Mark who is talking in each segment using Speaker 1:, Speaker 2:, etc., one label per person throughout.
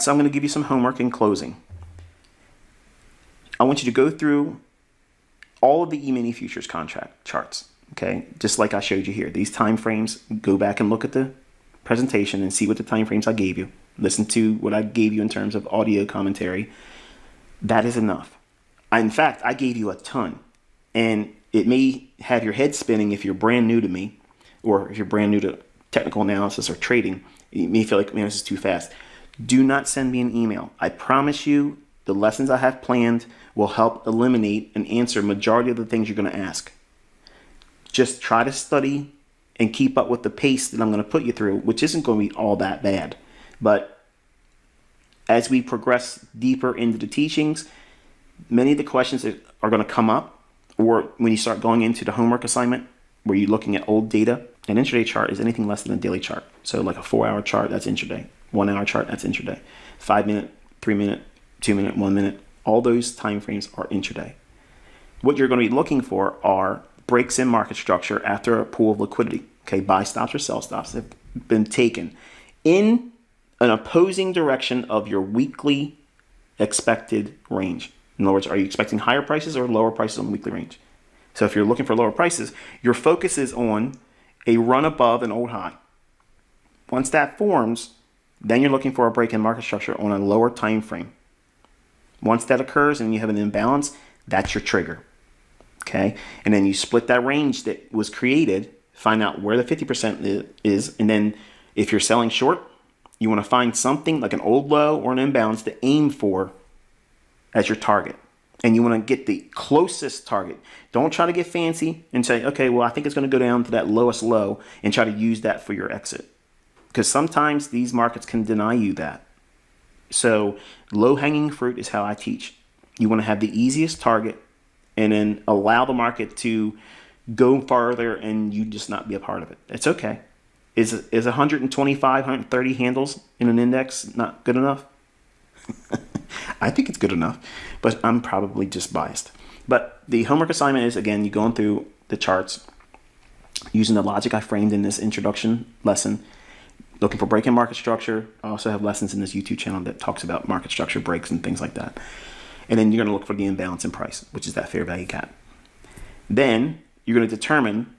Speaker 1: So I'm going to give you some homework in closing. I want you to go through all of the E-mini futures contract charts, okay? Just like I showed you here. These time frames, go back and look at the presentation and see what the time frames I gave you. Listen to what I gave you in terms of audio commentary. That is enough. In fact, I gave you a ton. And it may have your head spinning if you're brand new to me, or if you're brand new to technical analysis or trading. You may feel like, man, this is too fast. Do not send me an email. I promise you the lessons I have planned will help eliminate and answer majority of the things you're going to ask. Just try to study and keep up with the pace that I'm going to put you through, which isn't going to be all that bad. But as we progress deeper into the teachings, many of the questions that are going to come up, or when you start going into the homework assignment where you're looking at old data, an intraday chart is anything less than a daily chart. So like a 4-hour chart, that's intraday. 1-hour chart, that's intraday. 5-minute, 3-minute, 2-minute, 1-minute, all those time frames are intraday. What you're going to be looking for are breaks in market structure after a pool of liquidity. Okay, buy stops or sell stops have been taken in an opposing direction of your weekly expected range. In other words, are you expecting higher prices or lower prices on the weekly range? So if you're looking for lower prices, your focus is on a run above an old high. Once that forms, then you're looking for a break in market structure on a lower time frame. Once that occurs and you have an imbalance, that's your trigger. Okay, and then you split that range that was created, find out where the 50% is, and then if you're selling short, you want to find something like an old low or an imbalance to aim for as your target. And you want to get the closest target. Don't try to get fancy and say, okay, well, I think it's going to go down to that lowest low and try to use that for your exit. Because sometimes these markets can deny you that. So low-hanging fruit is how I teach. You want to have the easiest target and then allow the market to go farther and you just not be a part of it. It's okay. Is 125, 130 handles in an index not good enough? I think it's good enough, but I'm probably just biased. But the homework assignment is, again, you going through the charts using the logic I framed in this introduction lesson, looking for break in market structure. I also have lessons in this YouTube channel that talks about market structure breaks and things like that. And then you're going to look for the imbalance in price, which is that fair value gap. Then you're going to determine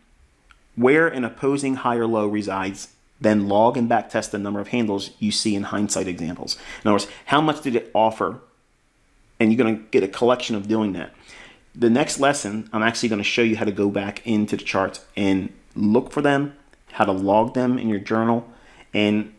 Speaker 1: where an opposing high or low resides, then log and backtest the number of handles you see in hindsight examples. In other words, how much did it offer? And you're going to get a collection of doing that. The next lesson, I'm actually going to show you how to go back into the charts and look for them, how to log them in your journal, and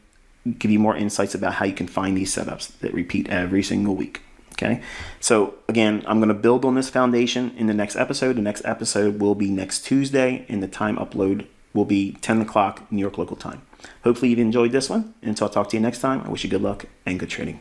Speaker 1: give you more insights about how you can find these setups that repeat every single week. Okay, so again, I'm going to build on this foundation in the next episode. The next episode will be next Tuesday, and the time upload will be 10 o'clock New York local time. Hopefully you've enjoyed this one. Until I talk to you next time, I wish you good luck and good trading.